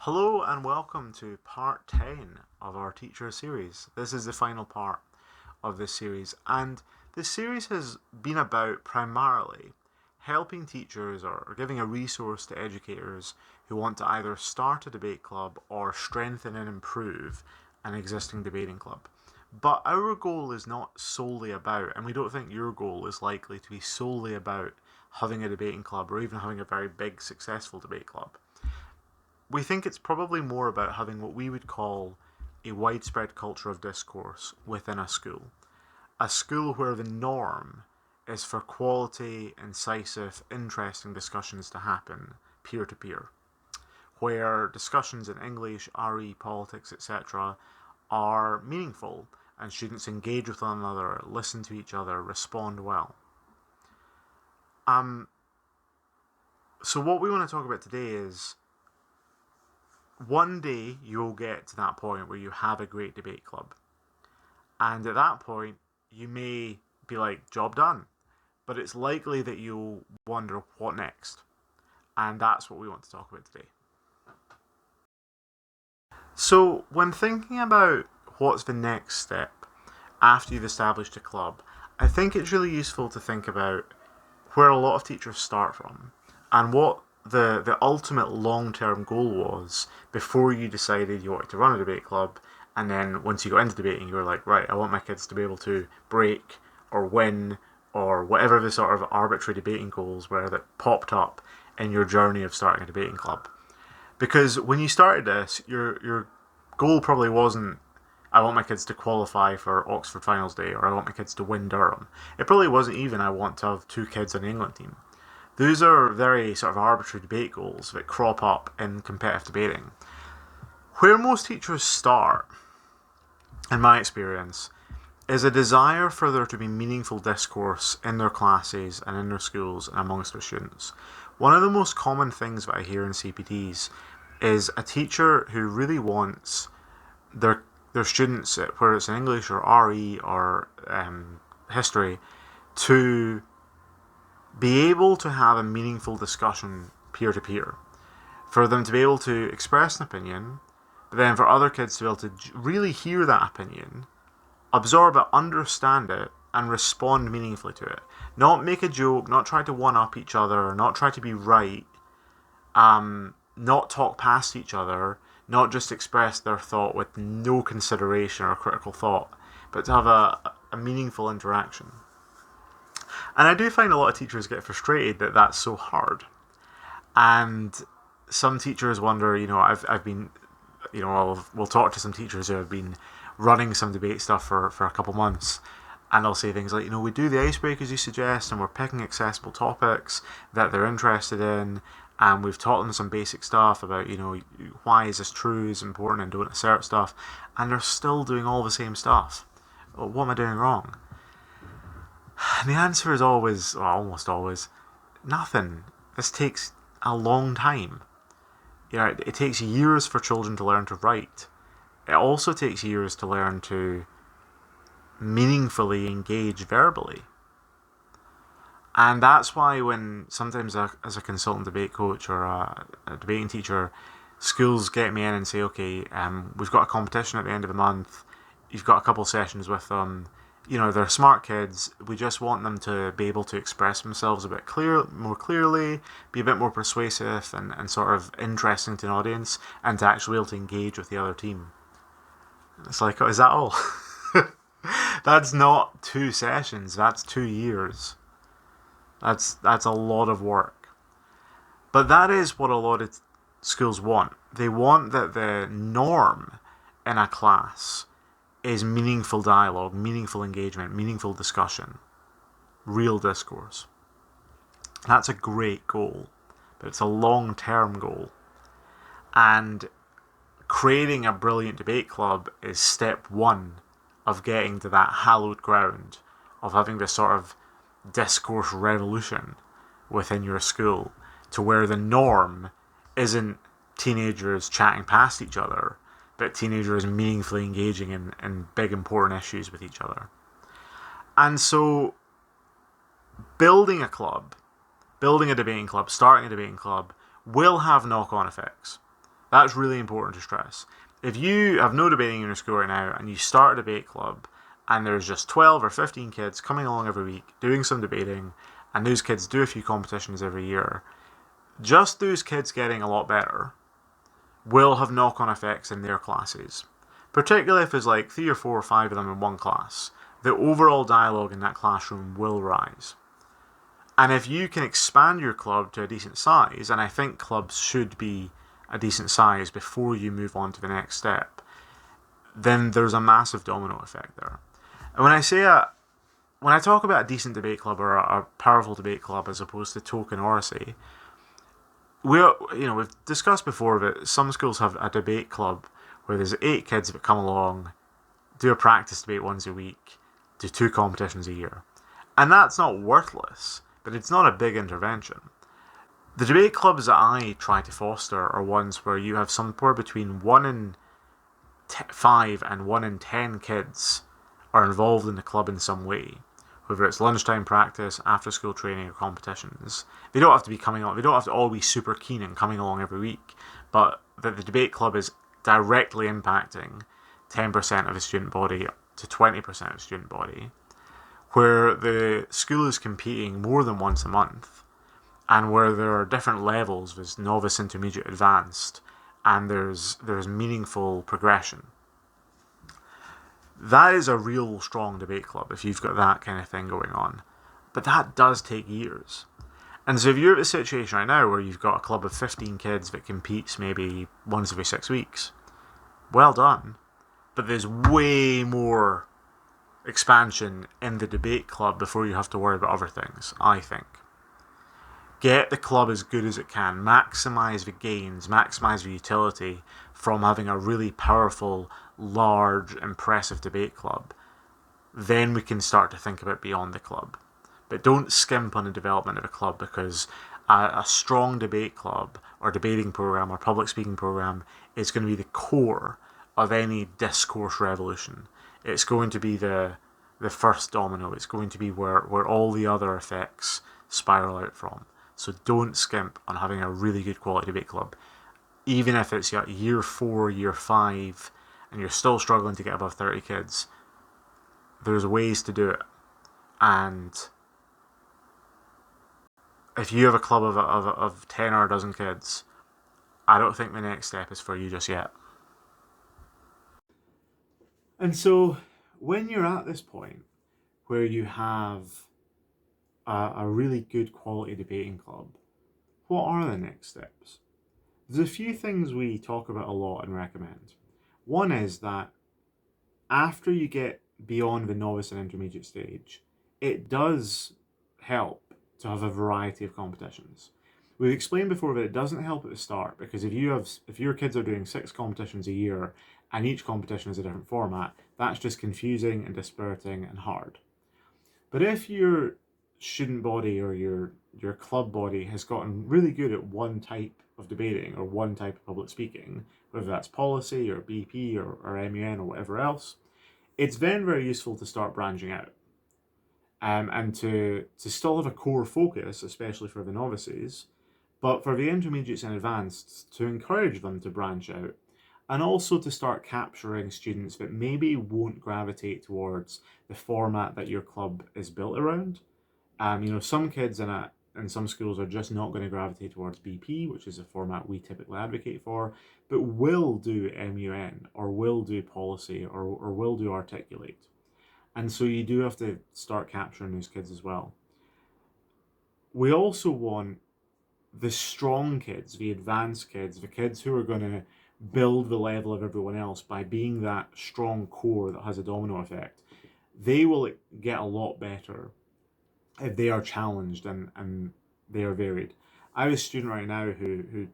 Hello and welcome to part 10 of our teacher series. This is the final part of this series, and this series has been about primarily helping teachers or giving a resource to educators who want to either start a debate club or strengthen and improve an existing debating club. But our goal is not solely about, and we don't think your goal is likely to be solely about having a debating club or even having a very big successful debate club. We think it's probably more about having what we would call a widespread culture of discourse within a school. A school where the norm is for quality, incisive, interesting discussions to happen peer to peer. Where discussions in English, RE, politics, etc. are meaningful and students engage with one another, listen to each other, respond well. So what we want to talk about today is one day you'll get to that point where you have a great debate club. And at that point, you may be like, job done. But it's likely that you'll wonder what next. And that's what we want to talk about today. So, when thinking about what's the next step after you've established a club, I think it's really useful to think about where a lot of teachers start from and what the ultimate long-term goal was before you decided you wanted to run a debate club, and then once you got into debating you were like, right, I want my kids to be able to break or win or whatever the sort of arbitrary debating goals were that popped up in your journey of starting a debating club. Because when you started this, your goal probably wasn't, I want my kids to qualify for Oxford Finals Day, or I want my kids to win Durham. It probably wasn't even, I want to have 2 kids on the England team. Those are very sort of arbitrary debate goals that crop up in competitive debating. Where most teachers start, in my experience, is a desire for there to be meaningful discourse in their classes and in their schools and amongst their students. One of the most common things that I hear in CPDs is a teacher who really wants their students, whether it's in English or RE or history, to be able to have a meaningful discussion peer to peer, for them to be able to express an opinion, but then for other kids to be able to really hear that opinion, absorb it, understand it, and respond meaningfully to it. Not make a joke, not try to one up each other, not try to be right, not talk past each other, not just express their thought with no consideration or critical thought, but to have a meaningful interaction. And I do find a lot of teachers get frustrated that that's so hard. And some teachers wonder, I've been, we'll talk to some teachers who have been running some debate stuff for a couple months. And they'll say things like, we do the icebreakers you suggest, and we're picking accessible topics that they're interested in. And we've taught them some basic stuff about, why is this true, is important, and don't assert stuff. And they're still doing all the same stuff. Well, what am I doing wrong? And the answer is always, or almost always, nothing. This takes a long time. It takes years for children to learn to write. It also takes years to learn to meaningfully engage verbally. And that's why when sometimes as a consultant debate coach or a debating teacher, schools get me in and say, okay, we've got a competition at the end of the month, you've got a couple sessions with them, they're smart kids, we just want them to be able to express themselves a bit more clearly, be a bit more persuasive and sort of interesting to an audience, and to actually be able to engage with the other team. It's like, oh, is that all? That's not 2 sessions, that's 2 years. That's a lot of work. But that is what a lot of schools want. They want that the norm in a class is meaningful dialogue, meaningful engagement, meaningful discussion, real discourse. That's a great goal, but it's a long-term goal. And creating a brilliant debate club is step 1 of getting to that hallowed ground of having this sort of discourse revolution within your school, to where the norm isn't teenagers chatting past each other, but teenagers meaningfully engaging in big important issues with each other. And so building a club, building a debating club, starting a debating club will have knock-on effects. That's really important to stress. If you have no debating in your school right now and you start a debate club and there's just 12 or 15 kids coming along every week doing some debating, and those kids do a few competitions every year, just those kids getting a lot better will have knock-on effects in their classes. Particularly if there's like 3 or 4 or 5 of them in one class, the overall dialogue in that classroom will rise. And if you can expand your club to a decent size, and I think clubs should be a decent size before you move on to the next step, then there's a massive domino effect there. And when I talk about a decent debate club or a powerful debate club as opposed to token oracy, we've discussed before that some schools have a debate club where there's 8 kids that come along, do a practice debate once a week, do 2 competitions a year. And that's not worthless, but it's not a big intervention. The debate clubs that I try to foster are ones where you have somewhere between 1 in 5 and 1 in 10 kids are involved in the club in some way. Whether it's lunchtime practice, after school training, or competitions. They don't have to be coming on. They don't have to all be super keen and coming along every week. But that the debate club is directly impacting 10% of the student body to 20% of the student body, where the school is competing more than once a month, and where there are different levels, there's novice, intermediate, advanced, and there's meaningful progression. That is a real strong debate club if you've got that kind of thing going on. But that does take years. And so if you're at a situation right now where you've got a club of 15 kids that competes maybe once every 6 weeks, well done. But there's way more expansion in the debate club before you have to worry about other things, I think. Get the club as good as it can. Maximise the gains, maximise the utility from having a really powerful, large, impressive debate club. Then we can start to think about beyond the club. But don't skimp on the development of a club, because a strong debate club or debating programme or public speaking programme is going to be the core of any discourse revolution. It's going to be the first domino. It's going to be where all the other effects spiral out from. So don't skimp on having a really good quality debate club. Even if it's year 4, year 5, and you're still struggling to get above 30 kids, there's ways to do it. And if you have a club of 10 or a dozen kids, I don't think the next step is for you just yet. And so when you're at this point where you have a really good quality debating club, what are the next steps? There's a few things we talk about a lot and recommend. One is that after you get beyond the novice and intermediate stage, it does help to have a variety of competitions. We've explained before that it doesn't help at the start, because if your kids are doing 6 competitions a year and each competition is a different format, that's just confusing and dispiriting and hard. But if your student body or your club body has gotten really good at one type of debating or one type of public speaking, whether that's policy or BP or MUN or whatever else, it's then very useful to start branching out. And to still have a core focus, especially for the novices, but for the intermediates and advanced, to encourage them to branch out, and also to start capturing students that maybe won't gravitate towards the format that your club is built around. Some kids in some schools are just not going to gravitate towards BP, which is a format we typically advocate for, but will do MUN or will do policy or will do articulate. And so you do have to start capturing those kids as well. We also want the strong kids, the advanced kids, the kids who are going to build the level of everyone else by being that strong core that has a domino effect. They will get a lot better if they are challenged and they are varied. I have a student right now who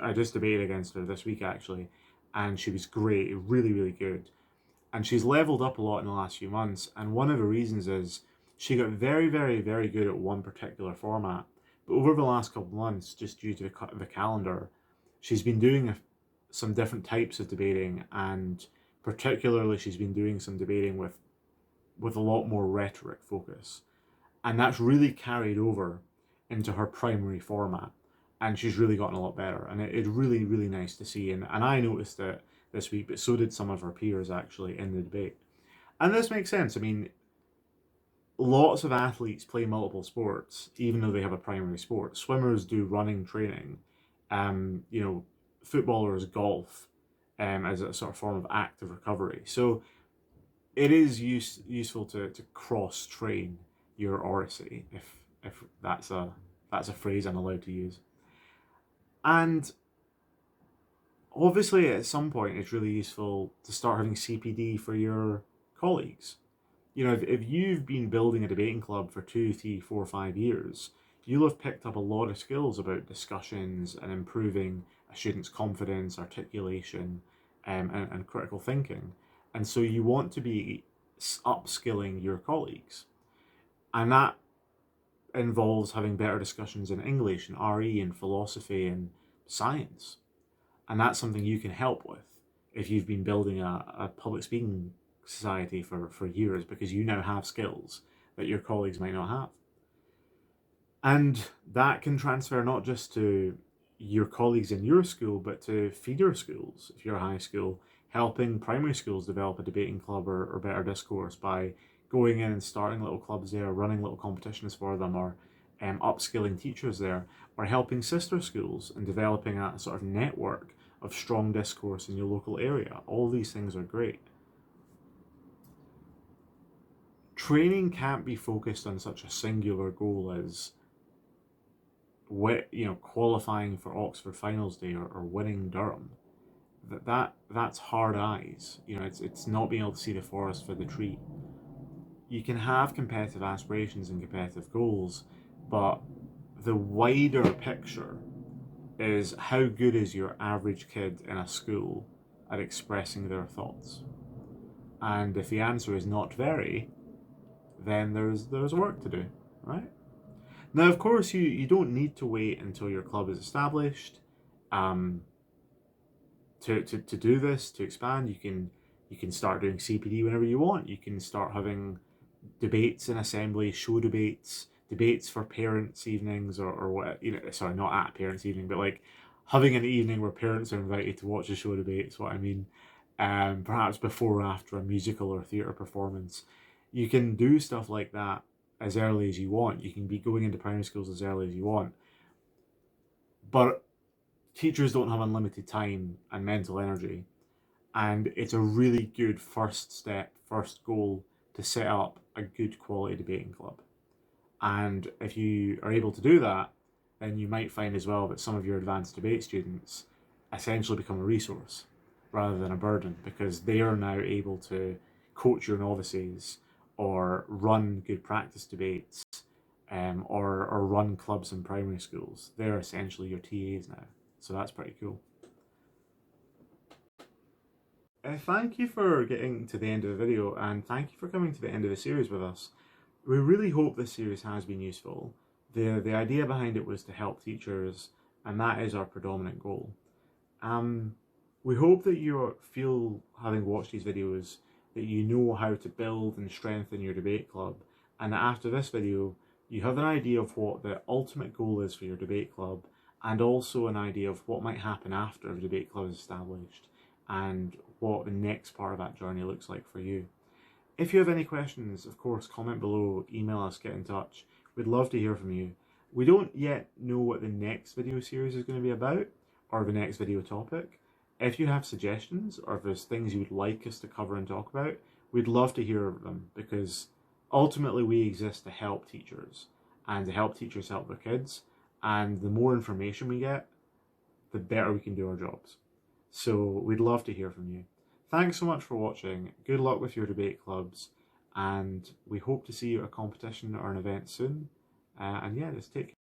I just debated against her this week actually, and she was great, really, really good. And she's leveled up a lot in the last few months, and one of the reasons is she got very, very, very good at one particular format. But over the last couple of months, just due to the calendar, she's been doing some different types of debating, and particularly she's been doing some debating with a lot more rhetoric focus. And that's really carried over into her primary format. and she's really gotten a lot better. And it's really, really nice to see. And I noticed it this week, but so did some of her peers actually in the debate. And this makes sense. I mean, lots of athletes play multiple sports, even though they have a primary sport. Swimmers do running training. You know, footballers golf as a sort of form of active recovery. So it is useful to cross train your oracy, if that's a phrase I'm allowed to use. And obviously, at some point, it's really useful to start having CPD for your colleagues. You know, if you've been building a debating club for 2, 3, 4, 5 years, you'll have picked up a lot of skills about discussions and improving a student's confidence, articulation, and critical thinking. And so you want to be upskilling your colleagues. And that involves having better discussions in English and RE and philosophy and science. And that's something you can help with if you've been building a public speaking society for years, because you now have skills that your colleagues might not have. And that can transfer not just to your colleagues in your school, but to feeder schools, if you're a high school, helping primary schools develop a debating club or better discourse by going in and starting little clubs there, running little competitions for them, or upskilling teachers there, or helping sister schools and developing a sort of network of strong discourse in your local area. All these things are great. Training can't be focused on such a singular goal as qualifying for Oxford Finals Day or winning Durham. That's hard eyes. You know, it's not being able to see the forest for the tree. You can have competitive aspirations and competitive goals, but the wider picture is how good is your average kid in a school at expressing their thoughts? And if the answer is not very, then there's work to do, right? Now, of course, you don't need to wait until your club is established um, to do this, to expand. You can start doing CPD whenever you want. You can start having debates in assembly, show debates, debates for parents' evenings, or what, sorry, not at parents' evening, but like having an evening where parents are invited to watch a show debate is what I mean. Perhaps before or after a musical or theatre performance. You can do stuff like that as early as you want. You can be going into primary schools as early as you want. But teachers don't have unlimited time and mental energy. And it's a really good first step, first goal to set up a good quality debating club. And if you are able to do that, then you might find as well that some of your advanced debate students essentially become a resource rather than a burden, because they are now able to coach your novices or run good practice debates or run clubs in primary schools. They're essentially your TAs now. So that's pretty cool. Thank you for getting to the end of the video, and thank you for coming to the end of the series with us. We really hope this series has been useful. The idea behind it was to help teachers, and that is our predominant goal. We hope that you feel, having watched these videos, that you know how to build and strengthen your debate club, and that after this video, you have an idea of what the ultimate goal is for your debate club, and also an idea of what might happen after the debate club is established, and what the next part of that journey looks like for you. If you have any questions, of course, comment below, email us, get in touch. We'd love to hear from you. We don't yet know what the next video series is going to be about, or the next video topic. If you have suggestions, or if there's things you would like us to cover and talk about, we'd love to hear them, because ultimately we exist to help teachers, and to help teachers help their kids, and the more information we get, the better we can do our jobs. So we'd love to hear from you. Thanks so much for watching. Good luck with your debate clubs, and we hope to see you at a competition or an event soon. And yeah, just take care.